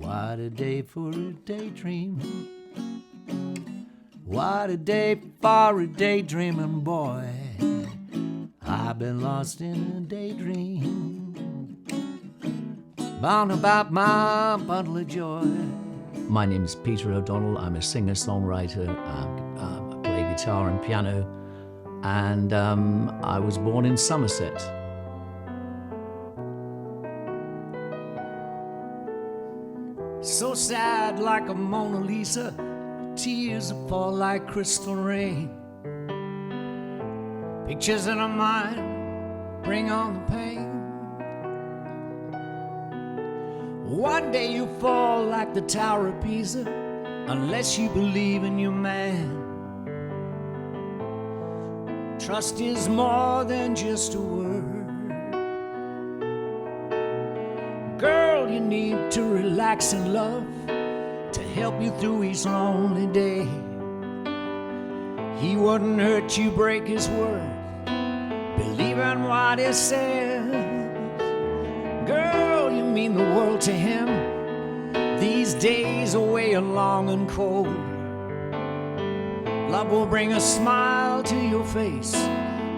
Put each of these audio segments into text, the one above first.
What a day for a daydream. What a day for a daydreaming boy. I've been lost in a daydream, bound about my bundle of joy. My name is Peter O'Donnell. I'm a singer-songwriter. I play guitar and piano, and I was born in Somerset. So sad like a Mona Lisa, tears that fall like crystal rain. Pictures in our mind bring on the pain. One day you fall like the Tower of Pisa, unless you believe in your man. Trust is more than just a word. Girl, you need to relax in love to help you through each lonely day. He wouldn't hurt you, break his word, believe in what he says. Girl, you mean the world to him. These days are weighing long and cold. Love will bring a smile to your face.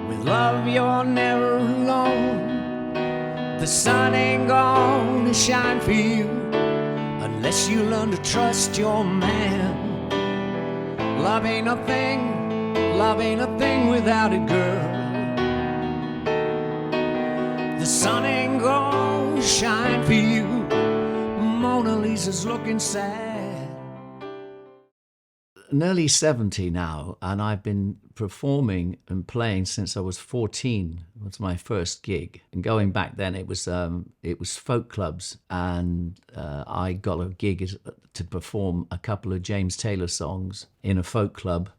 With love you're never alone. The sun ain't gonna shine for you unless you learn to trust your man. Love ain't a thing without a girl. The sun ain't gonna shine for you. Mona Lisa's looking sad. Nearly 70 now, and I've been performing and playing since I was 14. It was my first gig. And going back then, it was folk clubs, and I got a gig to perform a couple of James Taylor songs in a folk club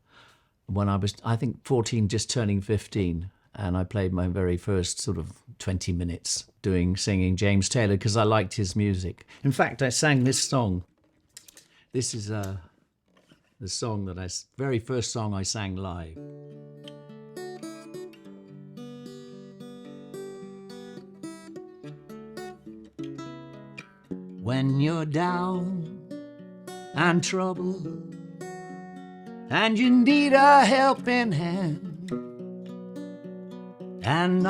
when I was, I think, 14, just turning 15. And I played my very first sort of 20 minutes singing James Taylor because I liked his music. In fact, I sang this song. This is the song very first song I sang live. When you're down and troubled and you need a helping hand, and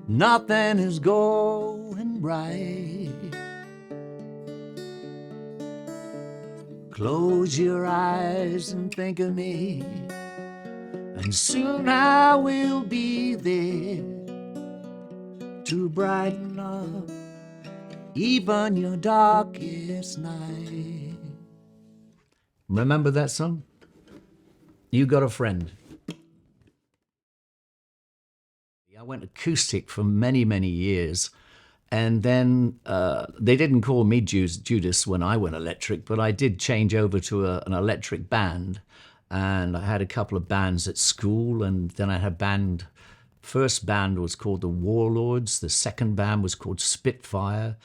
nothing is going right, close your eyes and think of me, and soon I will be there to brighten up even your darkest night. Remember that song? You Got a Friend. I went acoustic for many, many years. And then they didn't call me Judas when I went electric, but I did change over to an electric band. And I had a couple of bands at school, and then I had a band. First band was called the Warlords. The second band was called Spitfire.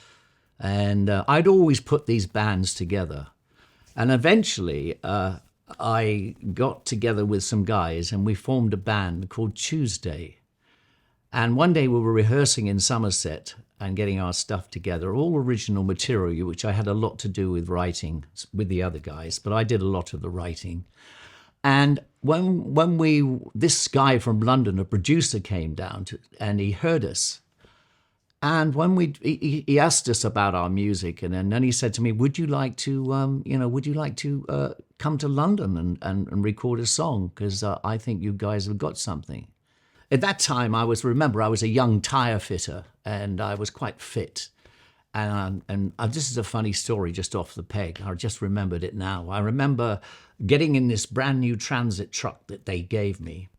And I'd always put these bands together. And eventually I got together with some guys, and we formed a band called Tuesday. And one day we were rehearsing in Somerset and getting our stuff together, all original material, which I had a lot to do with writing with the other guys, but I did a lot of the writing. And when this guy from London, a producer, came down and he heard us. And when he asked us about our music, and then he said to me, "Would you like to, come to London and record a song? Because I think you guys have got something." At that time, I was a young tire fitter, and I was quite fit. And this is a funny story just off the peg. I just remembered it now. I remember getting in this brand new transit truck that they gave me,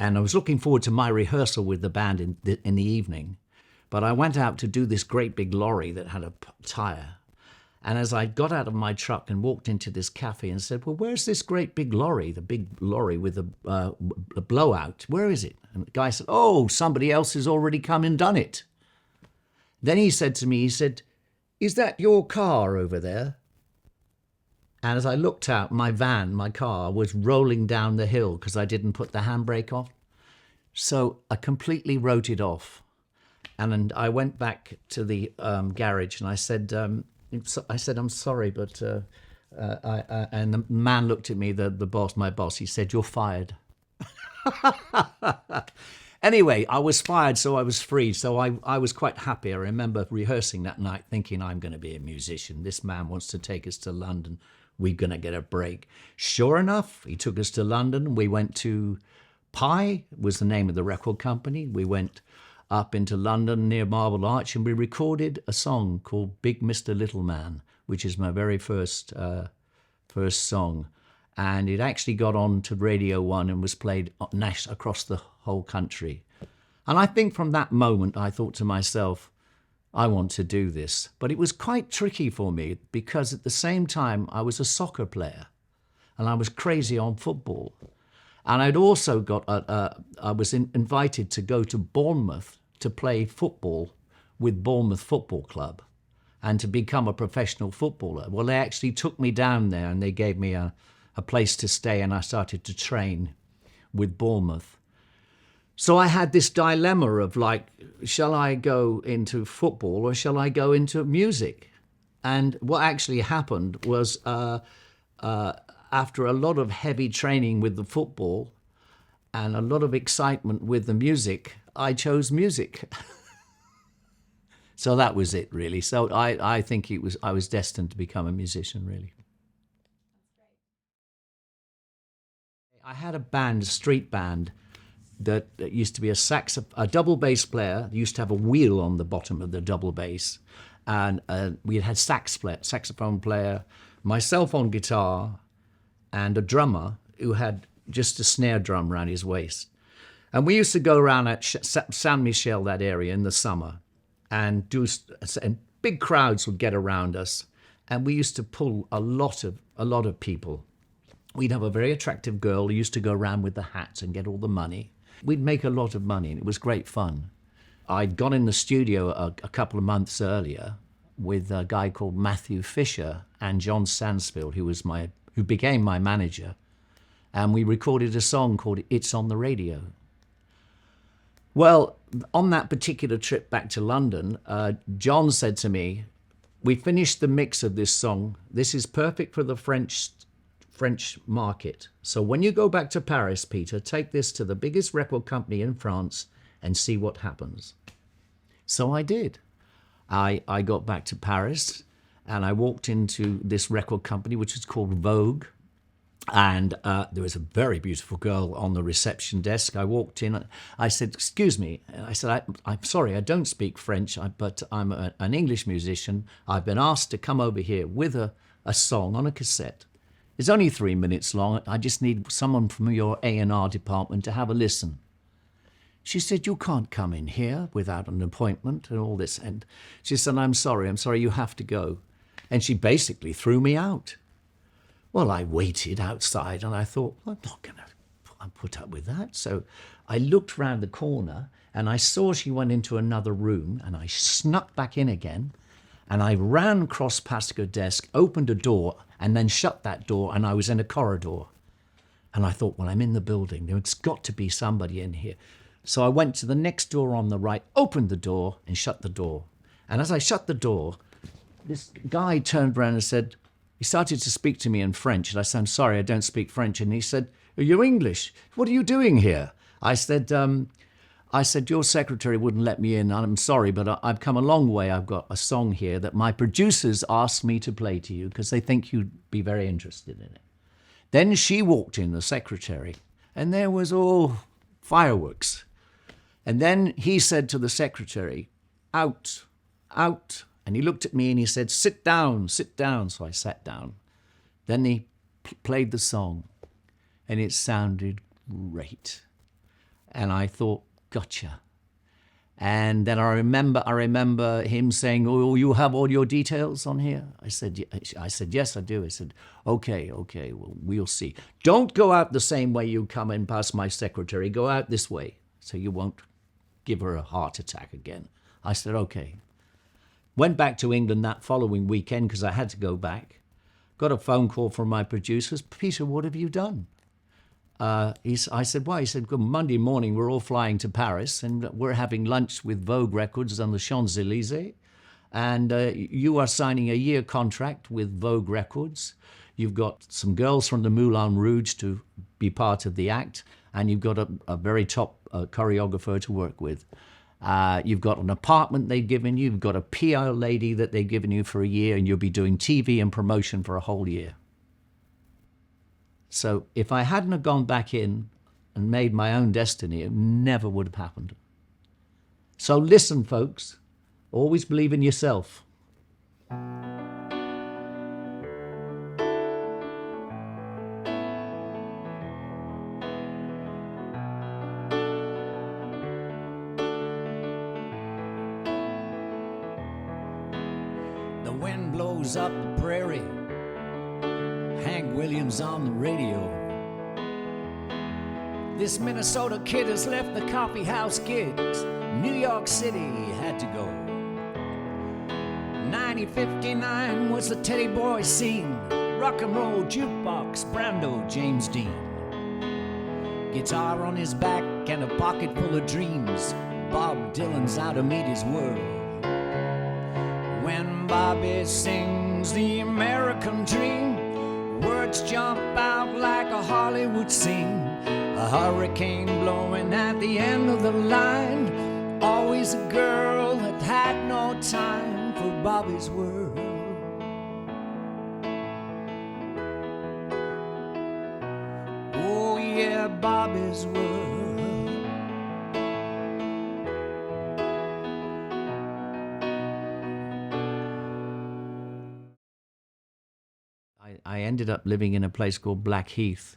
and I was looking forward to my rehearsal with the band in the evening. But I went out to do this great big lorry that had a tire. And as I got out of my truck and walked into this cafe and said, "Well, where's this great big lorry, the big lorry with a blowout? Where is it?" And the guy said, "Oh, somebody else has already come and done it." Then he said to me, "Is that your car over there?" And as I looked out, my car was rolling down the hill because I didn't put the handbrake on. So I completely wrote it off. And I went back to the garage and I said, I'm sorry, but and the man looked at me, the boss, my boss. He said, "You're fired." Anyway, I was fired, so I was free. So I was quite happy. I remember rehearsing that night, thinking, I'm going to be a musician. This man wants to take us to London. We're going to get a break. Sure enough, he took us to London. We went to Pi, was the name of the record company. We went up into London near Marble Arch, and we recorded a song called Big Mr. Little Man, which is my very first song. And it actually got on to Radio 1 and was played across the whole country. And I think from that moment, I thought to myself, I want to do this. But it was quite tricky for me because at the same time, I was a soccer player and I was crazy on football. And I'd also I was invited to go to Bournemouth to play football with Bournemouth Football Club and to become a professional footballer. Well, they actually took me down there and they gave me a place to stay, and I started to train with Bournemouth. So I had this dilemma of like, shall I go into football or shall I go into music? And what actually happened was after a lot of heavy training with the football and a lot of excitement with the music, I chose music. So that was it, really. So I think I was destined to become a musician, really. I had a band, a street band, that used to be a double bass player. Used to have a wheel on the bottom of the double bass, and we had saxophone player, myself on guitar, and a drummer who had just a snare drum around his waist. And we used to go around at Saint Michel, that area, in the summer, and big crowds would get around us, and we used to pull a lot of people. We'd have a very attractive girl who used to go around with the hats and get all the money. We'd make a lot of money, and it was great fun. I'd gone in the studio a couple of months earlier with a guy called Matthew Fisher and John Sansfield, who became my manager, and we recorded a song called "It's on the Radio." Well, on that particular trip back to London, John said to me, "We finished the mix of this song. This is perfect for the French market. So when you go back to Paris, Peter, take this to the biggest record company in France and see what happens." So I did. I got back to Paris and I walked into this record company, which is called Vogue. And there was a very beautiful girl on the reception desk. I walked in. I said, "Excuse me." I said, I'm sorry, I don't speak French, but I'm an English musician. I've been asked to come over here with a song on a cassette. It's only 3 minutes long. I just need someone from your A&R department to have a listen. She said, "You can't come in here without an appointment," and all this. And she said, I'm sorry, you have to go." And she basically threw me out. Well, I waited outside and I thought, I'm not going to put up with that. So I looked round the corner and I saw she went into another room, and I snuck back in again. And I ran across past her desk, opened a door, and then shut that door, and I was in a corridor. And I thought, well, I'm in the building. There's got to be somebody in here. So I went to the next door on the right, opened the door, and shut the door. And as I shut the door, this guy turned around and said, he started to speak to me in French. And I said, "I'm sorry, I don't speak French." And he said, "Are you English? What are you doing here?" I said, "Your secretary wouldn't let me in. I'm sorry, but I've come a long way. I've got a song here that my producers asked me to play to you because they think you'd be very interested in it." Then she walked in, the secretary, and there was all fireworks. And then he said to the secretary, "Out, out." And he looked at me and he said, sit down. So I sat down. Then he played the song, and it sounded great. And I thought, gotcha. And then I remember him saying, "Oh, you have all your details on here?" I said, "Yes, I do." I said, okay, well, we'll see. Don't go out the same way you come in past my secretary. Go out this way so you won't give her a heart attack again. I said, okay. Went back to England that following weekend because I had to go back. Got a phone call from my producers. "Peter, what have you done?" I said, why? He said, "Good, Monday morning we're all flying to Paris and we're having lunch with Vogue Records on the Champs-Élysées. And you are signing a year contract with Vogue Records. You've got some girls from the Moulin Rouge to be part of the act. And you've got a very top choreographer to work with. You've got an apartment they've given you. You've got a PR lady that they've given you for a year. And you'll be doing TV and promotion for a whole year." So if I hadn't have gone back in and made my own destiny, it never would have happened. So listen, folks. Always believe in yourself. The wind blows up the prairie. Hank Williams on the radio. This Minnesota kid has left the coffee house gigs. New York City had to go. 1959 was the Teddy Boy scene. Rock and roll jukebox, Brando, James Dean. Guitar on his back and a pocket full of dreams. Bob Dylan's out to meet his world. When Bobby sings the American dream, words jump out like a Hollywood scene. A hurricane blowing at the end of the line. Always a girl that had no time for Bobby's world. Oh yeah, Bobby's world. I ended up living in a place called Blackheath.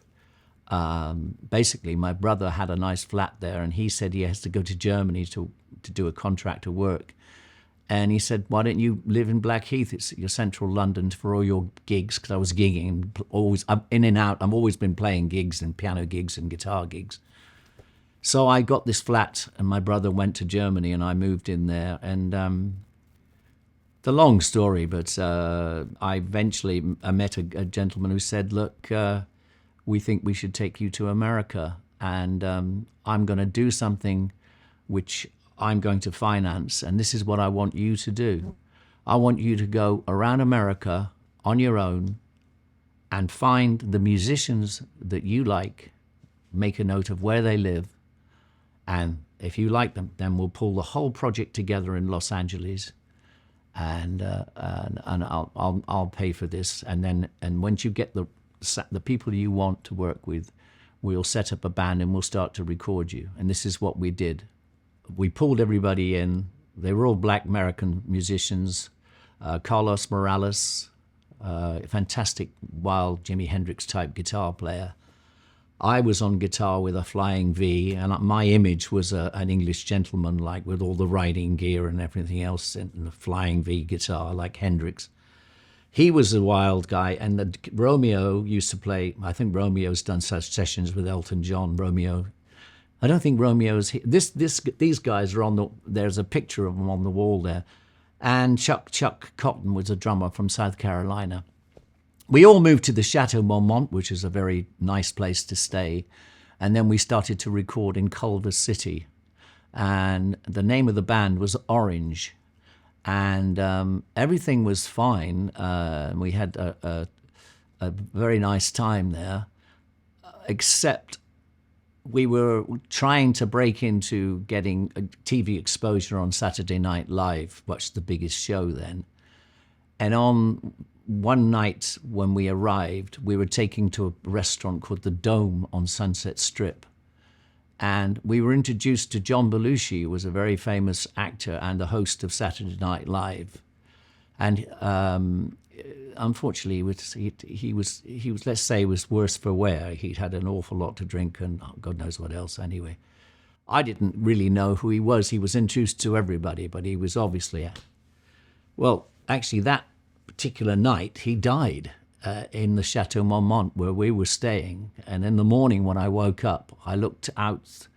Basically, my brother had a nice flat there, and he said he has to go to Germany to do a contract of work. And he said, "Why don't you live in Blackheath? It's your central London for all your gigs," because I was gigging, I'm in and out. I've always been playing gigs and piano gigs and guitar gigs. So I got this flat, and my brother went to Germany, and I moved in there. And the long story, but I eventually met a gentleman who said, "Look, we think we should take you to America, and I'm going to do something which I'm going to finance, and this is what I want you to do. I want you to go around America on your own and find the musicians that you like, make a note of where they live, and if you like them, then we'll pull the whole project together in Los Angeles, and I'll pay for this, and once you get the people you want to work with, we'll set up a band and we'll start to record you." And this is what we did. We pulled everybody in. They were all black American musicians. Carlos Morales, fantastic, wild Jimi Hendrix type guitar player. I was on guitar with a flying V, and my image was an English gentleman, like with all the riding gear and everything else, and the flying V guitar like Hendrix. He was a wild guy, and Romeo used to play. I think Romeo's done such sessions with Elton John. Romeo, I don't think Romeo's. These guys are on the. There's a picture of them on the wall there, and Chuck Cotton was a drummer from South Carolina. We all moved to the Chateau Marmont, which is a very nice place to stay, and then we started to record in Culver City, and the name of the band was Orange. And everything was fine. We had a very nice time there, except we were trying to break into getting a TV exposure on Saturday Night Live, which was the biggest show then. And on one night when we arrived, we were taken to a restaurant called The Dome on Sunset Strip. And we were introduced to John Belushi, who was a very famous actor and the host of Saturday Night Live. And unfortunately, he was let's say, was worse for wear. He'd had an awful lot to drink and God knows what else. Anyway, I didn't really know who he was. He was introduced to everybody, but he was obviously. Well, actually, that particular night he died. In the Chateau Marmont where we were staying. And in the morning when I woke up, I looked out.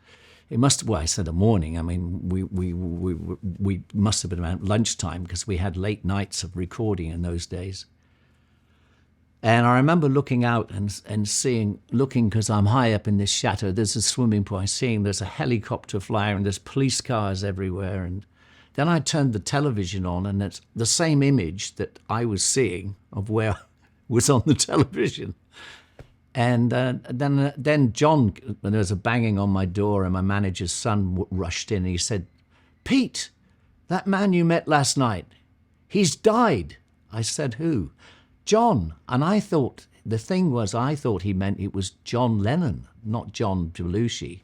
It must, well, I said the morning. I mean, we must have been around lunchtime because we had late nights of recording in those days. And I remember looking out and looking because I'm high up in this chateau. There's a swimming pool. I'm seeing there's a helicopter flying and there's police cars everywhere. And then I turned the television on, and it's the same image that I was seeing of where was on the television. And then John, there was a banging on my door, and my manager's son rushed in. And he said, "Pete, that man you met last night, he's died." I said, "Who?" "John." And I thought he meant it was John Lennon, not John Belushi.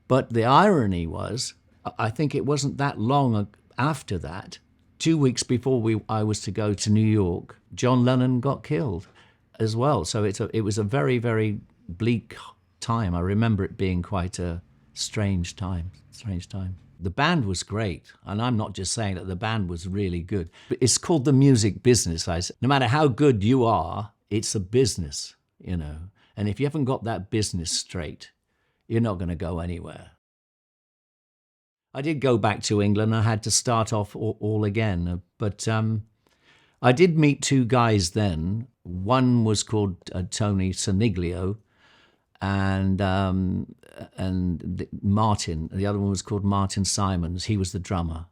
But the irony was, I think it wasn't that long after that, 2 weeks before I was to go to New York, John Lennon got killed as well. So it was a very, very bleak time. I remember it being quite a strange time. The band was great, and I'm not just saying that the band was really good. But it's called the music business. No matter how good you are, it's a business, you know. And if you haven't got that business straight, you're not going to go anywhere. I did go back to England. I had to start off all again. But I did meet two guys then. One was called Tony Soniglio, and Martin. The other one was called Martin Simons. He was the drummer.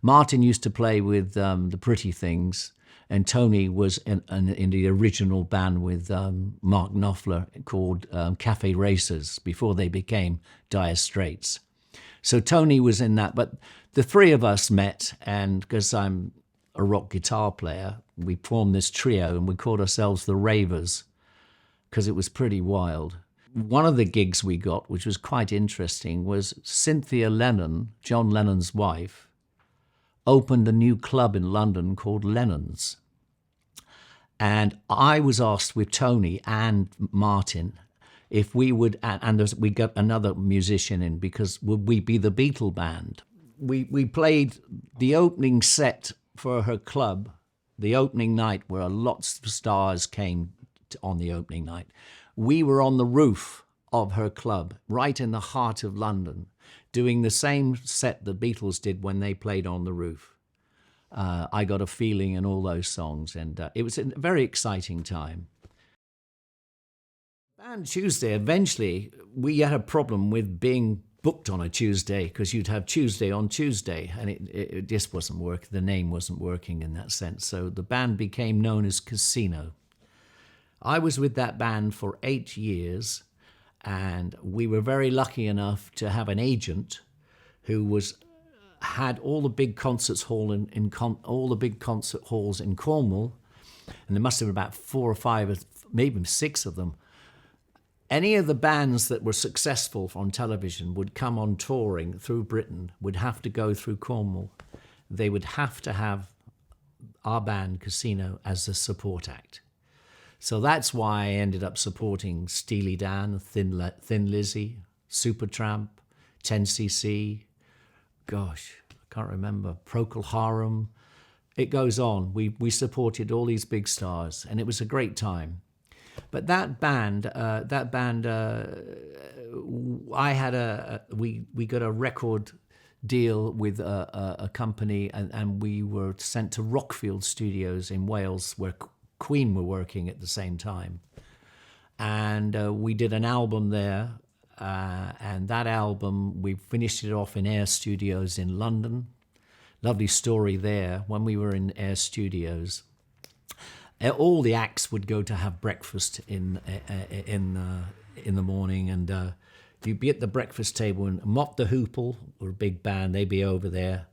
Martin used to play with the Pretty Things, and Tony was in the original band with Mark Knopfler called Cafe Racers before they became Dire Straits. So Tony was in that, but the three of us met, and because I'm a rock guitar player, we formed this trio, and we called ourselves the Ravers because it was pretty wild. One of the gigs we got, which was quite interesting, was Cynthia Lennon, John Lennon's wife, opened a new club in London called Lennon's. And I was asked with Tony and Martin if we would, and we got another musician in, because would we be the Beatle band? We played the opening set for her club, the opening night where lots of stars came on the opening night. We were on the roof of her club, right in the heart of London, doing the same set the Beatles did when they played on the roof. I Got a Feeling and all those songs, and it was a very exciting time. And Tuesday, eventually, we had a problem with being booked on a Tuesday, because you'd have Tuesday on Tuesday, and it just wasn't working. The name wasn't working in that sense. So the band became known as Casino. I was with that band for 8 years, and we were very lucky enough to have an agent who had all the big all the big concert halls in Cornwall, and there must have been about 4 or 5, maybe 6 of them. Any of the bands that were successful on television would come on touring through Britain, would have to go through Cornwall. They would have to have our band, Casino, as a support act. So that's why I ended up supporting Steely Dan, Thin Lizzy, Supertramp, 10cc, gosh, I can't remember, Procol Harum. It goes on. We supported all these big stars, and it was a great time. But that band, we got a record deal with a company, and we were sent to Rockfield Studios in Wales, where Queen were working at the same time. And we did an album there, and that album, we finished it off in Air Studios in London. Lovely story there. When we were in Air Studios, all the acts would go to have breakfast in the morning, and you'd be at the breakfast table, and Mott the Hoople were a big band, they'd be over there.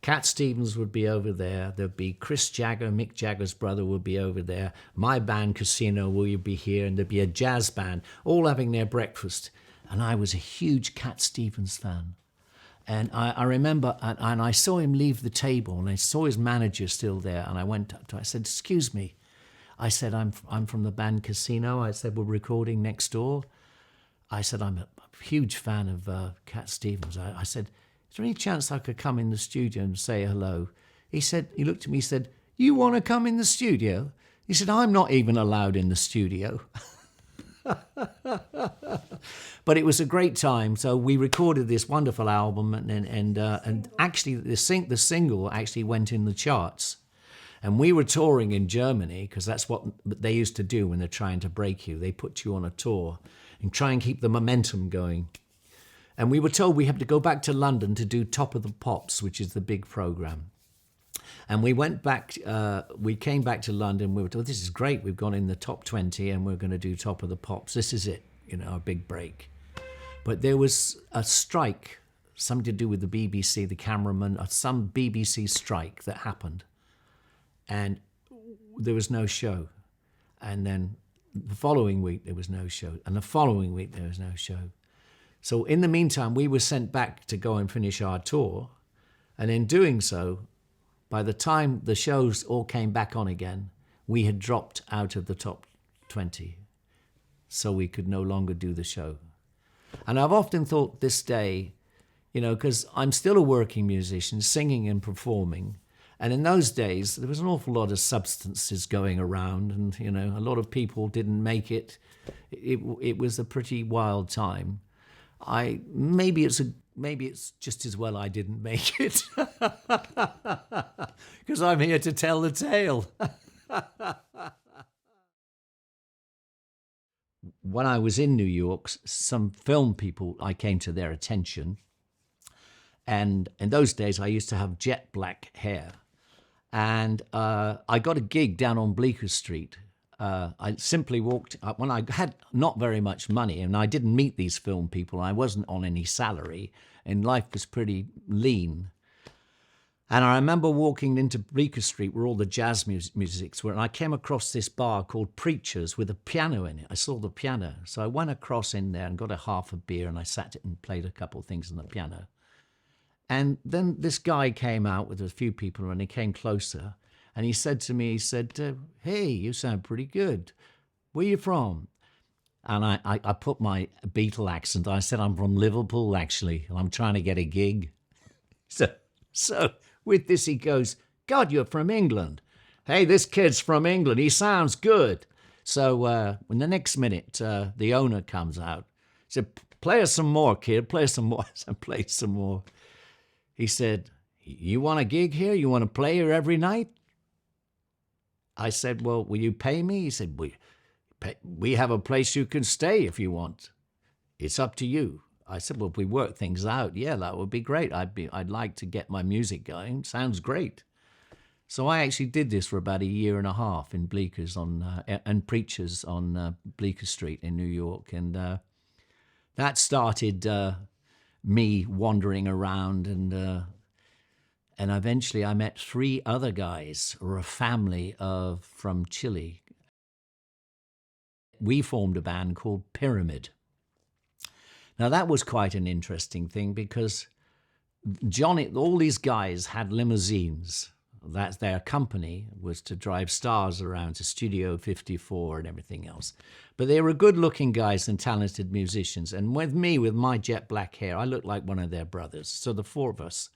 Cat Stevens would be over there. There'd be Chris Jagger, Mick Jagger's brother, would be over there. My band, Casino, would be here, and there'd be a jazz band, all having their breakfast. And I was a huge Cat Stevens fan. And I remember, and I saw him leave the table, and I saw his manager still there, and I went up to him, I said, "Excuse me." I said, I'm from the band Casino. I said, "We're recording next door." I said, "I'm a huge fan of Cat Stevens." I said, "Is there any chance I could come in the studio and say hello?" He looked at me, he said, "You want to come in the studio?" He said, "I'm not even allowed in the studio." But it was a great time. So we recorded this wonderful album, and actually the single actually went in the charts. And we were touring in Germany because that's what they used to do when they're trying to break you. They put you on a tour and try and keep the momentum going. And we were told we had to go back to London to do Top of the Pops, which is the big program. And we went back, we came back to London. We were told, this is great. We've gone in the top 20 and we're going to do Top of the Pops. This is it, our big break. But there was a strike, something to do with the BBC, the cameraman, some BBC strike that happened. And there was no show. And then the following week, there was no show. And the following week, there was no show. So in the meantime, we were sent back to go and finish our tour. And in doing so, by the time the shows all came back on again, we had dropped out of the top 20. So we could no longer do the show. And I've often thought this day, because I'm still a working musician, singing and performing. And in those days, there was an awful lot of substances going around, and, a lot of people didn't make it. It was a pretty wild time. Maybe it's just as well I didn't make it, because I'm here to tell the tale. When I was in New York, some film people, I came to their attention. And in those days, I used to have jet black hair. And I got a gig down on Bleecker Street. I simply walked up when I had not very much money, and I didn't meet these film people. I wasn't on any salary, and life was pretty lean. And I remember walking into Bleecker Street where all the jazz musics were, and I came across this bar called Preachers with a piano in it. I saw the piano. So I went across in there and got a half a beer, and I sat and played a couple of things on the piano. And then this guy came out with a few people, and he came closer, and he said to me, hey, you sound pretty good. Where you from? And I put my Beatle accent. I said, I'm from Liverpool, actually, and I'm trying to get a gig. So with this, he goes, God, you're from England. Hey, this kid's from England. He sounds good. So in the next minute, the owner comes out. He said, play us some more, kid. Play some more. I played some more. He said, you want a gig here? You want to play here every night? I said, well, will you pay me? He said, we have a place you can stay if you want. It's up to you. I said, well, if we work things out, yeah, that would be great. I'd like to get my music going. Sounds great. So I actually did this for about a year and a half in Bleeckers and Preachers on Bleecker Street in New York. And that started me wandering around, and eventually I met 3 other guys, or a family from Chile. We formed a band called Pyramid. Now that was quite an interesting thing because all these guys had limousines. That's their company, was to drive stars around to Studio 54 and everything else. But they were good-looking guys and talented musicians. And with me, with my jet black hair, I looked like one of their brothers. So the 4 of us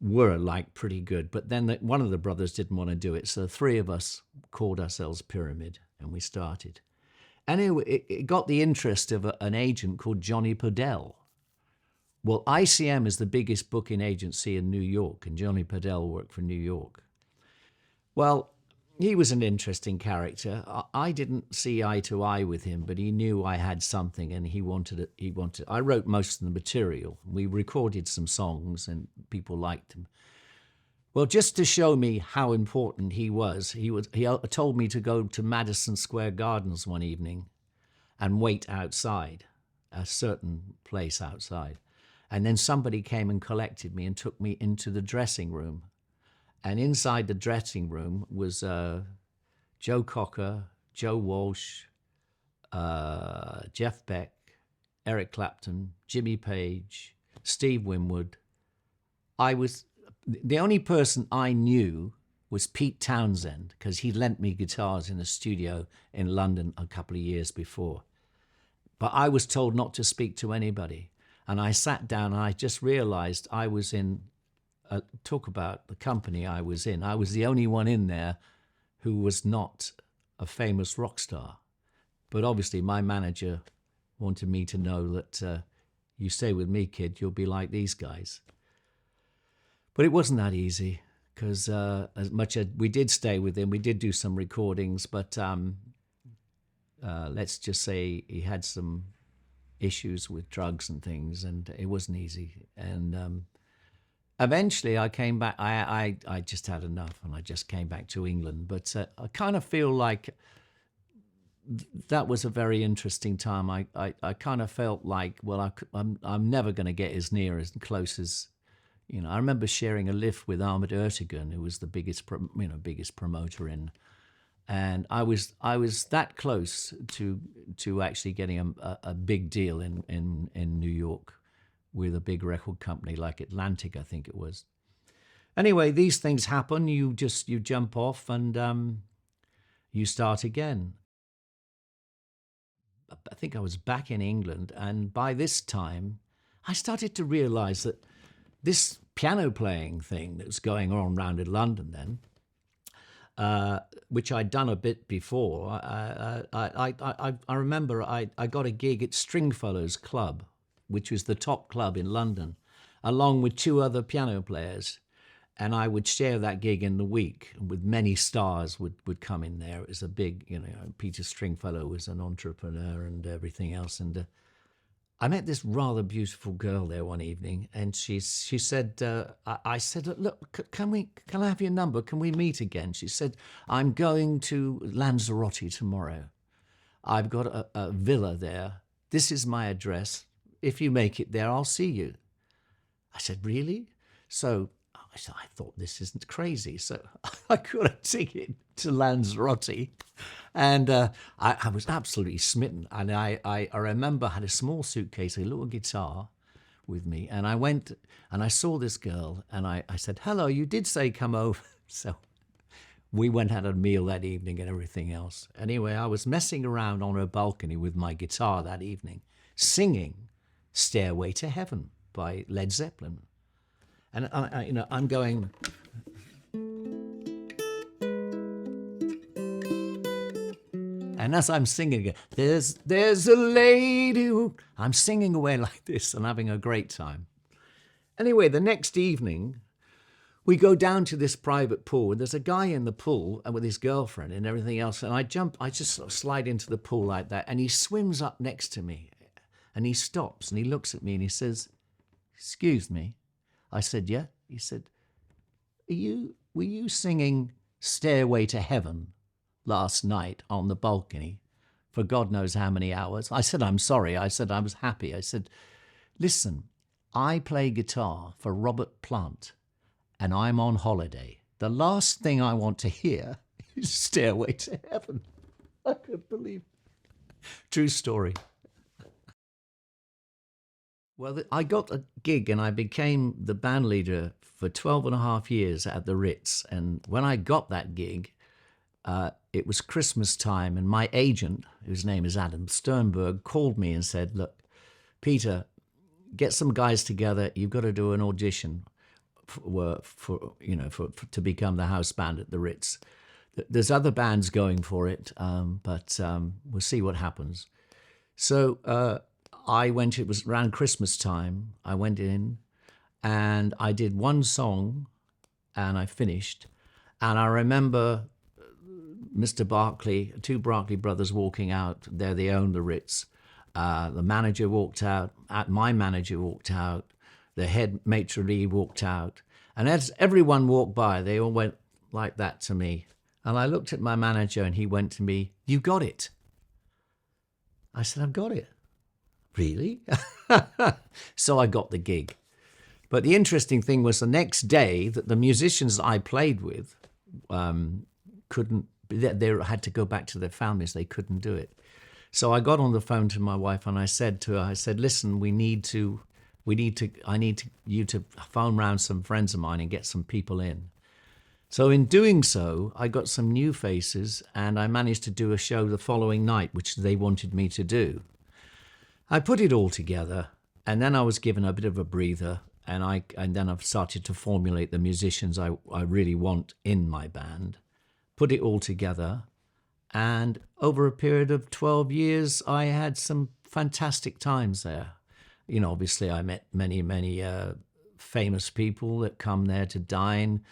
were pretty good. But then one of the brothers didn't want to do it. So the 3 of us called ourselves Pyramid, and we started. Anyway, it got the interest of an agent called Johnny Podell. Well, ICM is the biggest booking agency in New York, and Johnny Podell worked for New York. Well, he was an interesting character. I didn't see eye to eye with him, but he knew I had something, and he wanted it. I wrote most of the material. We recorded some songs, and people liked them. Well, just to show me how important he told me to go to Madison Square Gardens one evening and wait outside, a certain place outside. And then somebody came and collected me and took me into the dressing room. And inside the dressing room was Joe Cocker, Joe Walsh, Jeff Beck, Eric Clapton, Jimmy Page, Steve Winwood. The only person I knew was Pete Townsend, because he lent me guitars in a studio in London a couple of years before. But I was told not to speak to anybody. And I sat down and I just realized I was in, talk about the company I was in. I was the only one in there who was not a famous rock star. But obviously my manager wanted me to know that you stay with me, kid, you'll be like these guys. But it wasn't that easy, because as much as we did stay with him, we did do some recordings, but let's just say he had some issues with drugs and things, and it wasn't easy. And eventually, I came back. I just had enough, and I just came back to England. But I kind of feel like that was a very interesting time. I kind of felt like, well, I'm never going to get as near as close as, I remember sharing a lift with Ahmed Ertegun, who was the biggest promoter in, and I was that close to actually getting a big deal in New York with a big record company like Atlantic, I think it was. Anyway, these things happen. You jump off and you start again. I think I was back in England, and by this time, I started to realize that this piano playing thing that was going on around in London then, which I'd done a bit before. I remember I got a gig at Stringfellows Club, which was the top club in London, along with two other piano players. And I would share that gig in the week with many stars would come in there. It was a big, Peter Stringfellow was an entrepreneur and everything else. And I met this rather beautiful girl there one evening, and she said, I said, look, can I have your number? Can we meet again? She said, I'm going to Lanzarote tomorrow. I've got a villa there. This is my address. If you make it there, I'll see you. I said, really? So I thought, this isn't crazy. So I got a ticket to Lanzarote, and I was absolutely smitten. And I remember I had a small suitcase, a little guitar with me, and I went and I saw this girl, and I said, hello, you did say come over. So we went and had a meal that evening and everything else. Anyway, I was messing around on her balcony with my guitar that evening, singing Stairway to Heaven by Led Zeppelin. And I'm going, and as I'm singing, there's a lady who, I'm singing away like this and having a great time. Anyway, the next evening, we go down to this private pool, and there's a guy in the pool and with his girlfriend and everything else. And I just sort of slide into the pool like that, and he swims up next to me, and he stops and he looks at me and he says, excuse me. I said, yeah. He said, were you singing Stairway to Heaven last night on the balcony for God knows how many hours? I said, I'm sorry. I said, I was happy. I said, listen, I play guitar for Robert Plant and I'm on holiday. The last thing I want to hear is Stairway to Heaven. I couldn't believe it. True story. Well, I got a gig and I became the band leader for 12 and a half years at the Ritz. And when I got that gig, it was Christmas time, and my agent, whose name is Adam Sternberg, called me and said, look, Peter, get some guys together. You've got to do an audition to become the house band at the Ritz. There's other bands going for it, but we'll see what happens. So I went, it was around Christmas time, I went in and I did one song and I finished. And I remember Mr. Barclay, two Barclay brothers walking out. They own the Ritz. The manager walked out, my manager walked out, the head maitre d' walked out. And as everyone walked by, they all went like that to me. And I looked at my manager and he went to me, you got it. I said, I've got it. Really? So I got the gig. But the interesting thing was the next day that the musicians I played with they had to go back to their families. They couldn't do it. So I got on the phone to my wife and I said to her, listen, I need you to phone round some friends of mine and get some people in. So in doing so, I got some new faces and I managed to do a show the following night, which they wanted me to do. I put it all together, and then I was given a bit of a breather, and then I've started to formulate the musicians I really want in my band, put it all together, and over a period of 12 years, I had some fantastic times there. Obviously I met many famous people that come there to dine.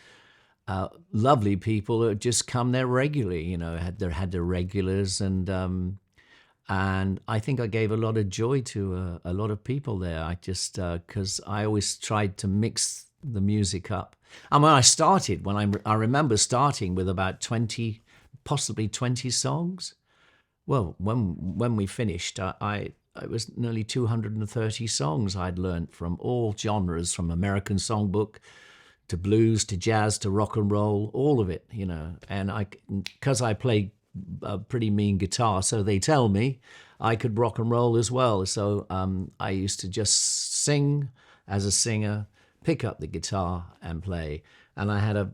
lovely people who had just come there regularly, had their regulars, and I think I gave a lot of joy to a lot of people there. I just because I always tried to mix the music up. And when I started, I remember starting with about 20, possibly 20 songs. Well, when we finished, I was nearly 230 songs I'd learnt from all genres, from American songbook to blues to jazz to rock and roll, all of it. And because I play a pretty mean guitar, so they tell me I could rock and roll as well. So I used to just sing as a singer, pick up the guitar and play. And I had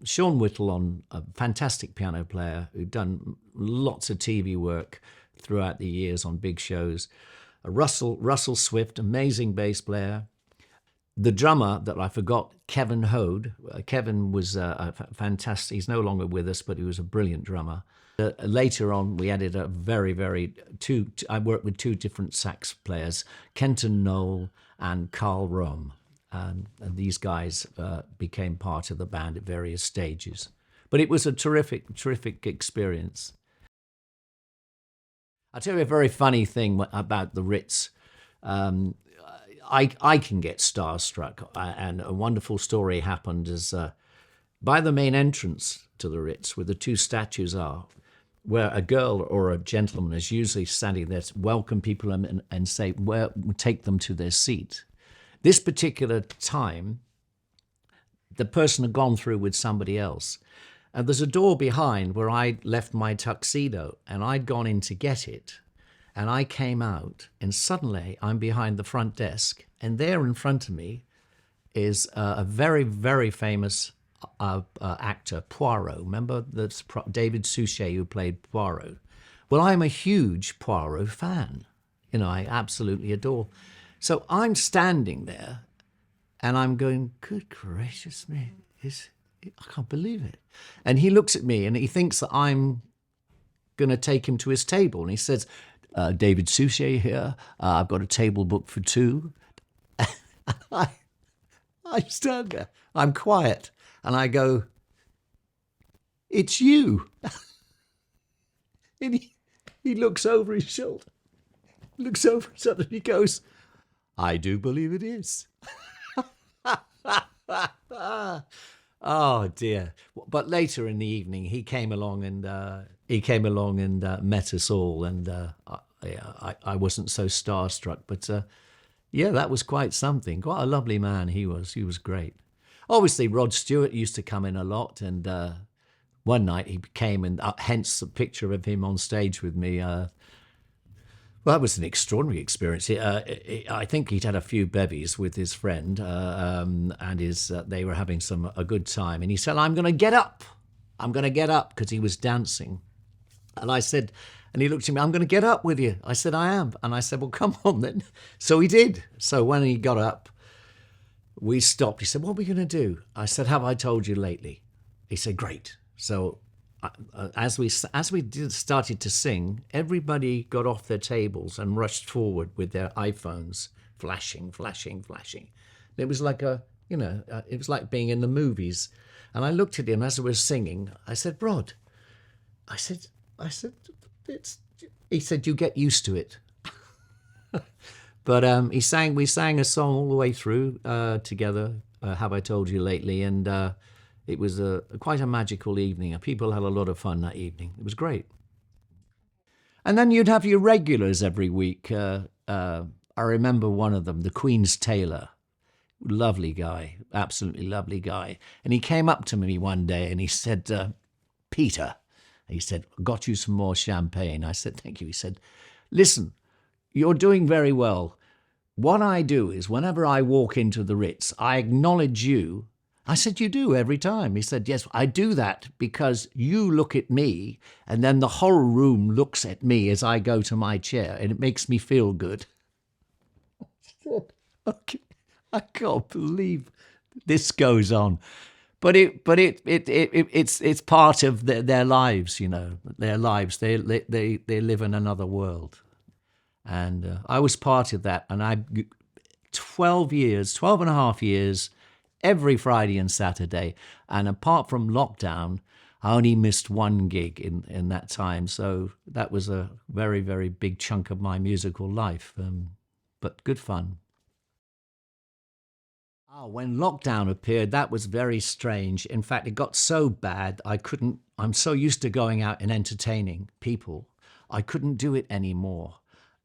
Sean Whittle on, a fantastic piano player who'd done lots of TV work throughout the years on big shows. Russell Swift, amazing bass player. The drummer that I forgot, Kevin Hode. Kevin was fantastic. He's no longer with us, but he was a brilliant drummer. Later on, we added a I worked with two different sax players, Kenton Knoll and Carl Rome. And these guys became part of the band at various stages. But it was a terrific experience. I'll tell you a very funny thing about the Ritz. I can get starstruck, and a wonderful story happened as by the main entrance to the Ritz, where the two statues are, where a girl or a gentleman is usually standing there to welcome people and say, take them to their seat. This particular time, the person had gone through with somebody else. And there's a door behind where I'd left my tuxedo, and I'd gone in to get it. And I came out, and suddenly I'm behind the front desk, and there in front of me is a very, very famous actor, Poirot. Remember that's David Suchet who played Poirot? Well, I'm a huge Poirot fan. I absolutely adore. So I'm standing there, and I'm going, good gracious me, I can't believe it. And he looks at me, and he thinks that I'm going to take him to his table. And he says, David Suchet here. I've got a table booked for two. I stand there. I'm quiet. And I go, it's you. And he looks over his shoulder. Looks over his shoulder and he goes, I do believe it is. Oh dear! But later in the evening, he came along and met us all, and I wasn't so starstruck. But yeah, that was quite something. Quite a lovely man he was. He was great. Obviously, Rod Stewart used to come in a lot, and one night he came, and hence the picture of him on stage with me. Well, that was an extraordinary experience. I think he'd had a few bevies with his friend, and they were having a good time. And he said, I'm going to get up. I'm going to get up, because he was dancing. And I said, and he looked at me, I'm going to get up with you. I said, I am. And I said, well, come on then. So he did. So when he got up, we stopped. He said, what are we going to do? I said, have I told you lately? He said, great. So as we started to sing, everybody got off their tables and rushed forward with their iPhones, flashing. It was like it was like being in the movies. And I looked at him as I was singing. I said, Rod, I said, he said, you get used to it. But we sang a song all the way through together, Have I Told You Lately? And it was quite a magical evening. People had a lot of fun that evening. It was great. And then you'd have your regulars every week. I remember one of them, the Queen's Tailor. Lovely guy, absolutely lovely guy. And he came up to me one day and he said, Peter, he said, got you some more champagne. I said, thank you. He said, listen, you're doing very well. What I do is whenever I walk into the Ritz, I acknowledge you. I said, you do every time. He said, yes, I do that because you look at me and then the whole room looks at me as I go to my chair and it makes me feel good. I said, okay, I can't believe this goes on. But it's part of their lives, their lives. They live in another world. And I was part of that. And 12 and a half years, every Friday and Saturday. And apart from lockdown, I only missed one gig in that time. So that was a very, very big chunk of my musical life, but good fun. When lockdown appeared, that was very strange. In fact, it got so bad, I'm so used to going out and entertaining people, I couldn't do it anymore.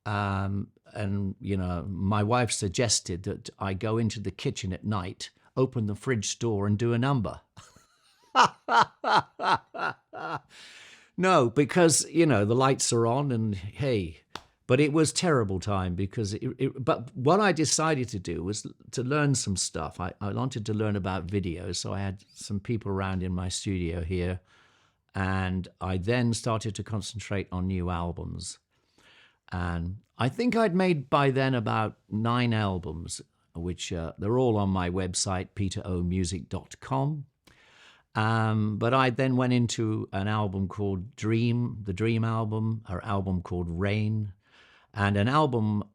And, my wife suggested that I go into the kitchen at night, open the fridge door, and do a number. No, because, the lights are on and hey, but it was terrible time because but what I decided to do was to learn some stuff. I wanted to learn about video. So I had some people around in my studio here, and I then started to concentrate on new albums. And I think I'd made by then about 9 albums, which they're all on my website, peteromusic.com. But I then went into an album called Dream, the Dream album, or album called Rain, and an album,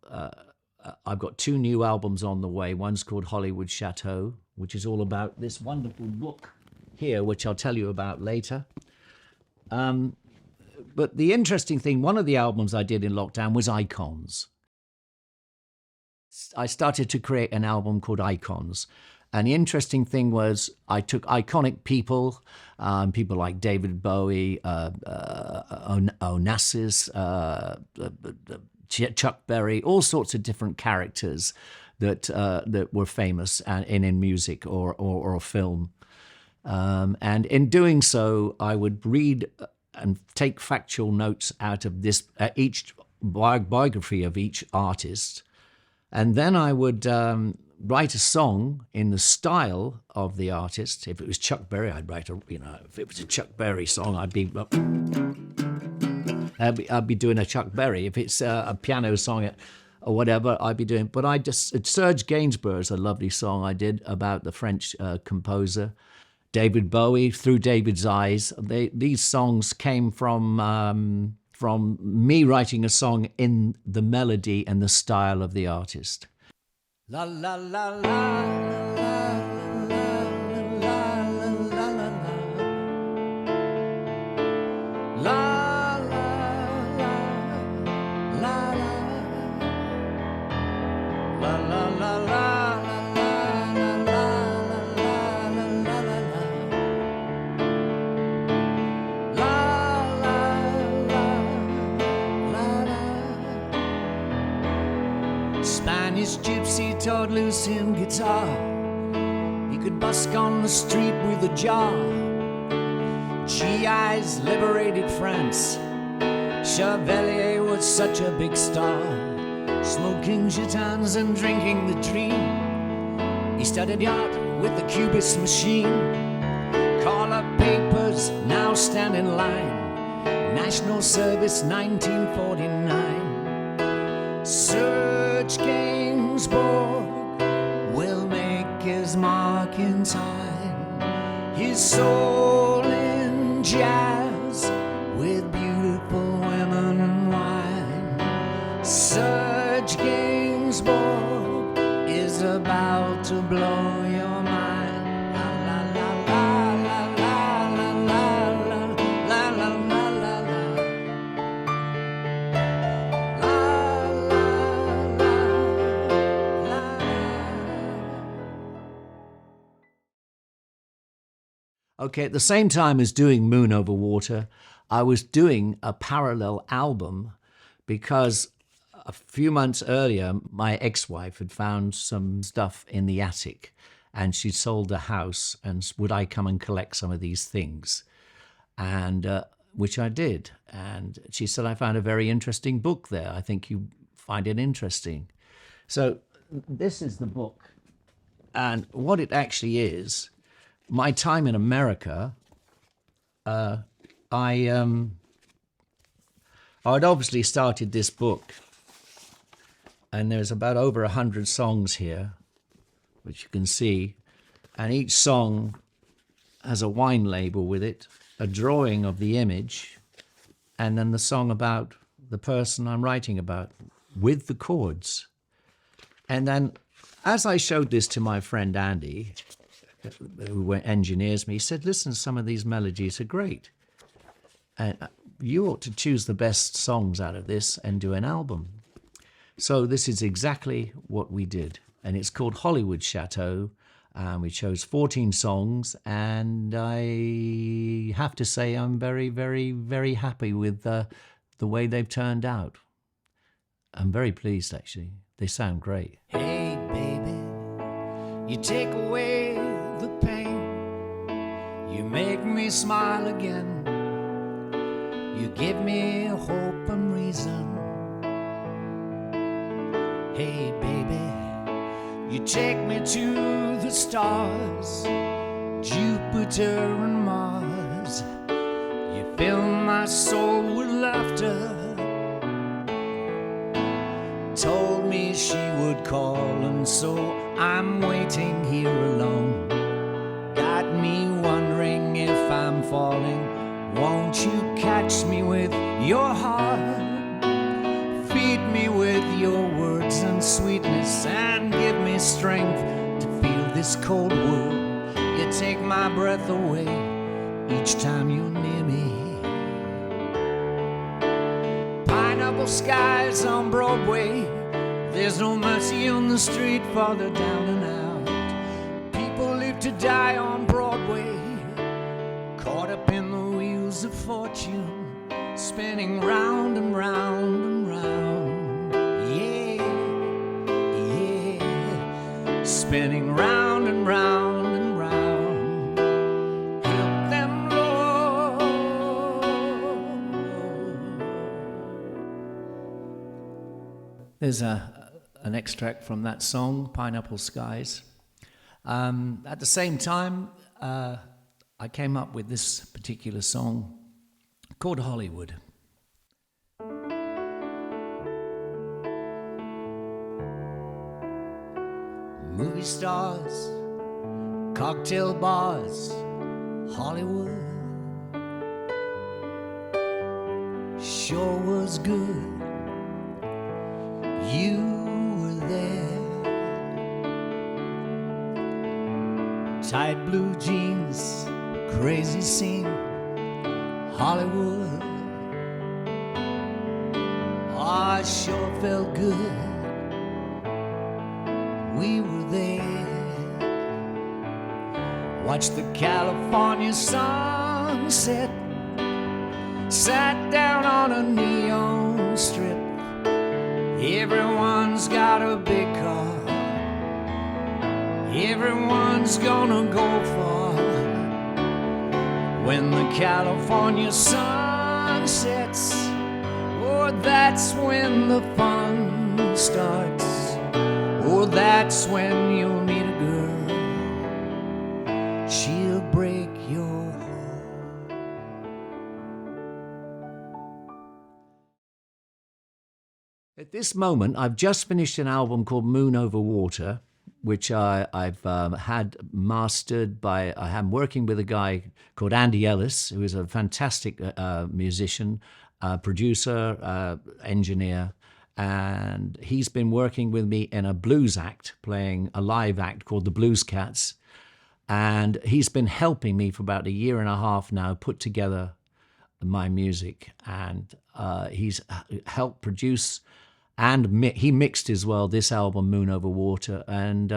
I've got 2 new albums on the way. One's called Hollywood Chateau, which is all about this wonderful book here, which I'll tell you about later. But the interesting thing, one of the albums I did in lockdown was Icons. I started to create an album called Icons. And the interesting thing was I took iconic people, people like David Bowie, Onassis, Chuck Berry, all sorts of different characters that were famous in music or film. And in doing so, I would read and take factual notes out of each biography of each artist. And then I would write a song in the style of the artist. If it was Chuck Berry, I'd write if it was a Chuck Berry song, I'd be doing a Chuck Berry. If it's a piano song or whatever, I'd be doing. But Serge Gainsbourg's a lovely song I did about the French composer. David Bowie, Through David's Eyes. These songs came from me writing a song in the melody and the style of the artist. La la la la la la la la la la la la la la. Spanish gypsy taught Lucien guitar. He could busk on the street with a jar. GIs liberated France. Chevalier was such a big star. Smoking gitans and drinking the dream. He studied art with the cubist machine. Call-up papers now stand in line. National Service 1949. Serge Gainsbourg will make his mark in time. His soul in jazz with beautiful women and wine. Serge Gainsbourg is about to blow your mind. La la la la la la la la la la la la la. Okay, at the same time as doing Moon Over Water, I was doing a parallel album because a few months earlier, my ex-wife had found some stuff in the attic and she'd sold the house, and would I come and collect some of these things? And which I did. And she said, I found a very interesting book there. I think you find it interesting. So this is the book. And what it actually is, my time in America, I'd obviously started this book, and there's about over 100 songs here, which you can see, and each song has a wine label with it, a drawing of the image, and then the song about the person I'm writing about with the chords. And then as I showed this to my friend Andy, who engineers me, he said, listen, some of these melodies are great. And you ought to choose the best songs out of this and do an album. So this is exactly what we did. And it's called Hollywood Chateau. We chose 14 songs. And I have to say I'm very, very, very happy with the way they've turned out. I'm very pleased, actually. They sound great. Hey, baby, you take away the pain. You make me smile again. You give me hope and reason. Hey, baby, you take me to the stars, Jupiter and Mars. You fill my soul with laughter. Told me she would call, and so I'm waiting here alone. Got me wondering if I'm falling. Won't you catch me with your heart? Feed me with your words and sweetness, and give me strength to feel this cold world. You take my breath away each time you're near me. Pineapple skies on Broadway. There's no mercy on the street, farther down and out. People live to die on Broadway, caught up in the wheels of fortune, spinning round and round and round. Yeah, yeah, spinning round and round and round. Help them, Lord. There's an extract from that song, Pineapple Skies. At the same time, I came up with this particular song called Hollywood. Movie stars, cocktail bars, Hollywood sure was good. You were there. Tight blue jeans, crazy scene, Hollywood. I sure felt good. We were there. Watched the California sunset. Sat down on a neon strip. Everyone's got a big car. Everyone's gonna go far. When the California sun sets, oh, that's when the fun starts. Oh, that's when you'll meet a girl. She'll break your heart. At this moment, I've just finished an album called Moon Over Water, which I've had mastered by, I'm working with a guy called Andy Ellis, who is a fantastic musician, producer, engineer, and he's been working with me in a blues act, playing a live act called the Blues Cats, and he's been helping me for about a year and a half now put together my music, and he's helped produce and he mixed as well this album, Moon Over Water, and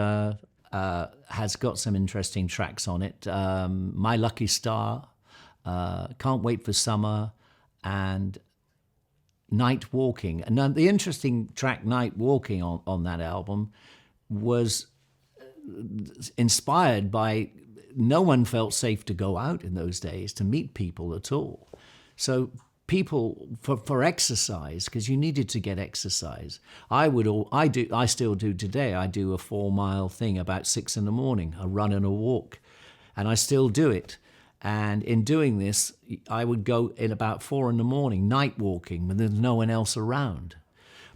has got some interesting tracks on it. My Lucky Star, Can't Wait for Summer, and Night Walking. And the interesting track, Night Walking, on that album was inspired by no one felt safe to go out in those days to meet people at all. So people for exercise, because you needed to get exercise. I still do today. I do a 4-mile thing about 6 a.m, a run and a walk, and I still do it. And in doing this, I would go in about 4 a.m, night walking, when there's no one else around.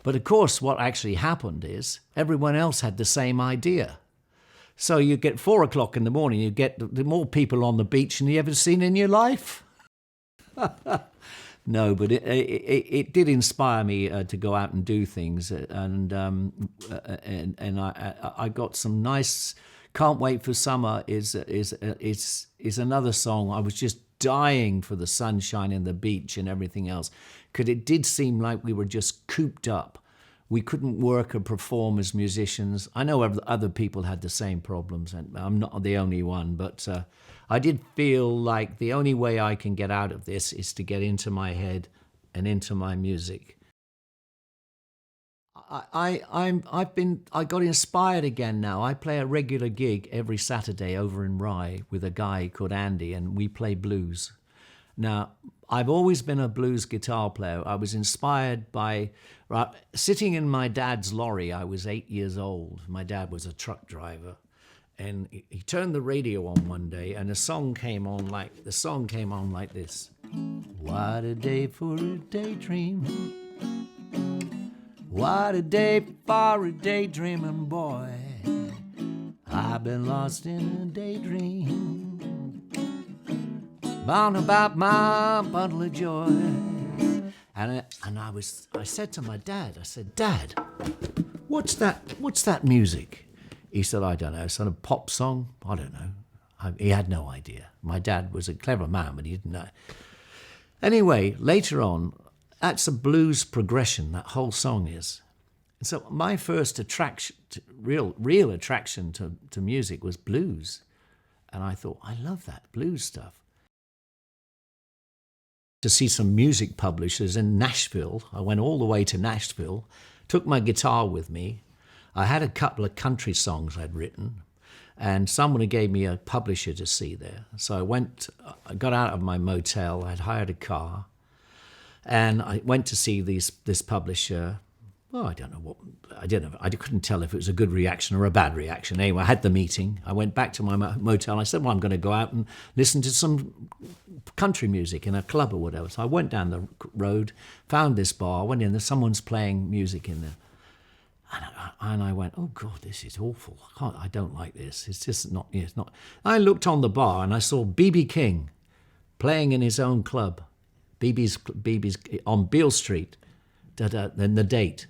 But of course, what actually happened is everyone else had the same idea. So you get 4 o'clock in the morning, you get the more people on the beach than you ever seen in your life. No, but it did inspire me to go out and do things, and I got some nice Can't Wait for Summer is another song. I was just dying for the sunshine and the beach and everything else, because it did seem like we were just cooped up. We couldn't work or perform as musicians. I know other people had the same problems, and I'm not the only one, but I did feel like the only way I can get out of this is to get into my head and into my music. I got inspired again now. I play a regular gig every Saturday over in Rye with a guy called Andy, and we play blues. Now, I've always been a blues guitar player. I was inspired by sitting in my dad's lorry. I was 8 years old. My dad was a truck driver, and he turned the radio on one day, and the song came on like this. What a day for a daydream. What a day for a daydreaming boy. I've been lost in a daydream, bound about my bundle of joy. And I said to my dad, I said, Dad, what's that music? He said, I don't know, it's a pop song. I don't know. He had no idea. My dad was a clever man, but he didn't know. Anyway, later on, that's a blues progression, that whole song is. And so my first attraction, real attraction to music was blues. And I thought, I love that blues stuff. To see some music publishers in Nashville. I went all the way to Nashville, took my guitar with me. I had a couple of country songs I'd written, and someone gave me a publisher to see there. So I got out of my motel, I'd hired a car, and I went to see this publisher. Well, I don't know. I couldn't tell if it was a good reaction or a bad reaction. Anyway, I had the meeting. I went back to my motel. I said, well, I'm going to go out and listen to some country music in a club or whatever. So I went down the road, found this bar, went in there, someone's playing music in there. And I went, oh, God, this is awful. I don't like this. It's just not, it's not. I looked on the bar and I saw B.B. King playing in his own club, BB's on Beale Street, then the date.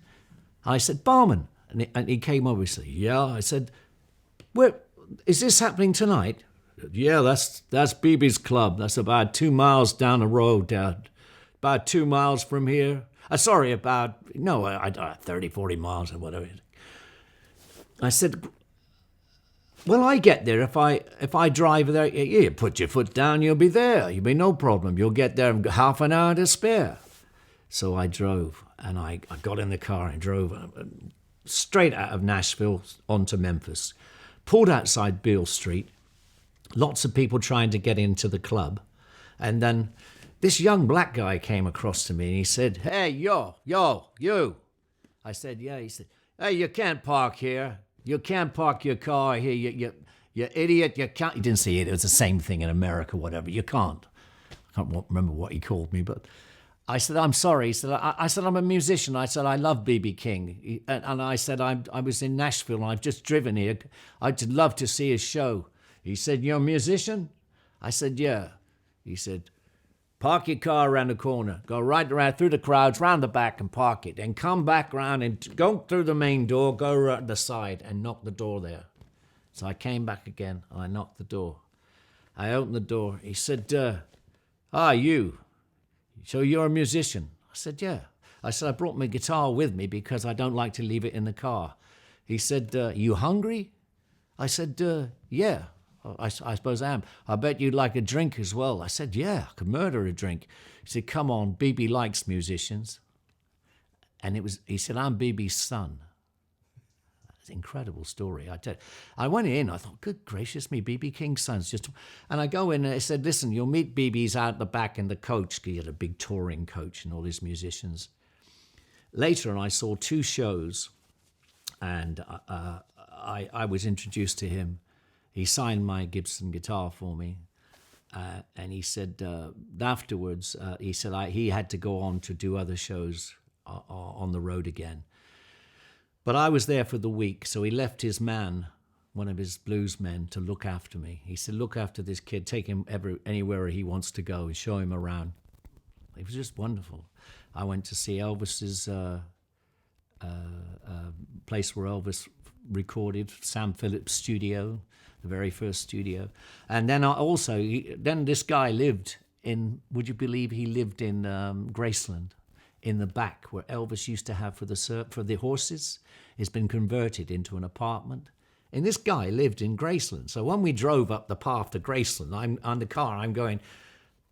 I said, barman, and he came over. He said, yeah. I said, where is this happening tonight? Yeah, that's BB's club. That's about 2 miles down the road, Dad. About 2 miles from here. Sorry, about 30, 40 miles or whatever. I said, well, I get there if I drive there. You put your foot down, you'll be there. You'll be no problem. You'll get there in half an hour to spare. So I drove, and I got in the car and drove straight out of Nashville onto Memphis. Pulled outside Beale Street, lots of people trying to get into the club. And then this young black guy came across to me, and he said, hey, yo, you. I said, yeah. He said, hey, you can't park here. You can't park your car here. You idiot. You can't. He didn't say it. It was the same thing in America, whatever. You can't. I can't remember what he called me, but I said, I'm sorry. He said, I said, I'm a musician. I said, I love B.B. King. And I said, I was in Nashville and I've just driven here. I'd love to see his show. He said, you're a musician? I said, yeah. He said, park your car around the corner. Go right around through the crowds, round the back and park it. And come back around and go through the main door, go around the side and knock the door there. So I came back again and I knocked the door. I opened the door. He said, you. So you're a musician? I said, yeah. I said, I brought my guitar with me because I don't like to leave it in the car. He said, you hungry? I said, yeah, I suppose I am. I bet you'd like a drink as well. I said, yeah, I could murder a drink. He said, come on, BB likes musicians. And he said, I'm BB's son. It's an incredible story. I went in, I thought, good gracious me, B.B. King's son's just... And I go in and I said, listen, you'll meet B.B.'s out the back in the coach, because he had a big touring coach and all his musicians. Later on, I saw 2 shows, and I was introduced to him. He signed my Gibson guitar for me, and he said afterwards, he said he had to go on to do other shows on the road again. But I was there for the week, so he left his man, one of his blues men, to look after me. He said, look after this kid, take him anywhere he wants to go and show him around. It was just wonderful. I went to see Elvis's place where Elvis recorded, Sam Phillips' studio, the very first studio. And then then this guy lived in, would you believe he lived in Graceland, in the back where Elvis used to have for the horses. It's been converted into an apartment. And this guy lived in Graceland. So when we drove up the path to Graceland, I'm on the car, I'm going,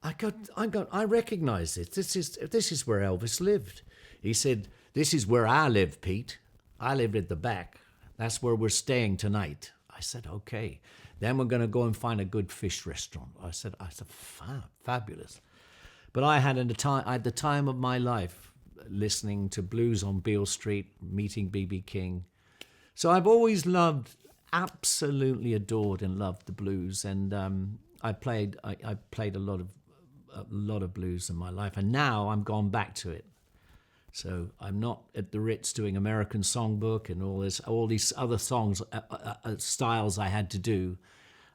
I recognize it. This is where Elvis lived. He said, "This is where I live, Pete. I lived at the back. That's where we're staying tonight." I said, "Okay. Then we're going to go and find a good fish restaurant." I said, fabulous. But I had the time of my life listening to blues on Beale Street, meeting B.B. King. So I've always absolutely adored and loved the blues, and I played a lot of blues in my life, and now I'm gone back to it. So I'm not at the Ritz doing American Songbook and all these other songs styles I had to do.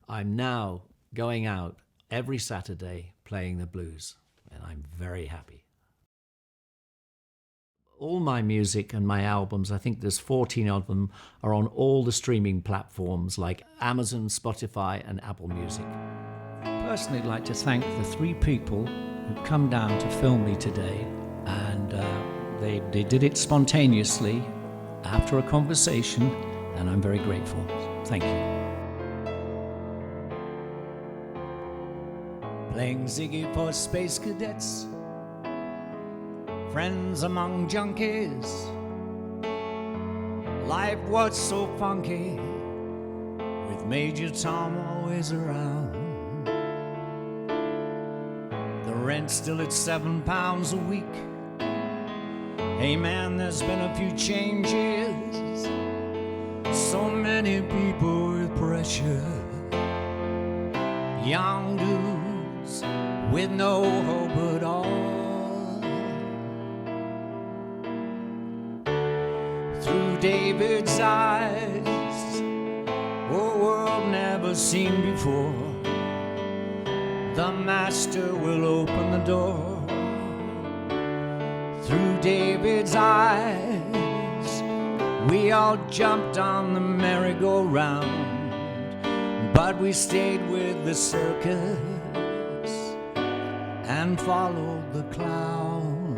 I'm now going out every Saturday playing the blues, and I'm very happy. All my music and my albums, I think there's 14 of them, are on all the streaming platforms like Amazon, Spotify, and Apple Music. I'd personally like to thank the 3 people who come down to film me today, and they did it spontaneously after a conversation, and I'm very grateful. Thank you. Playing Ziggy for Space Cadets, friends among junkies, life was so funky, with Major Tom always around. The rent still at £7 a week. Hey man, there's been a few changes, so many people with pressure, young dudes with no hope at all. Through David's eyes, a world never seen before, the master will open the door. Through David's eyes, we all jumped on the merry-go-round, but we stayed with the circus and followed the clown.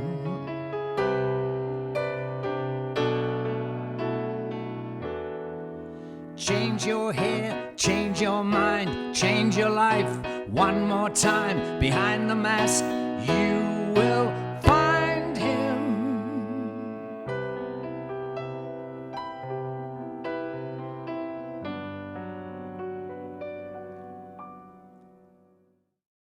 Change your hair, change your mind, change your life one more time. Behind the mask, you will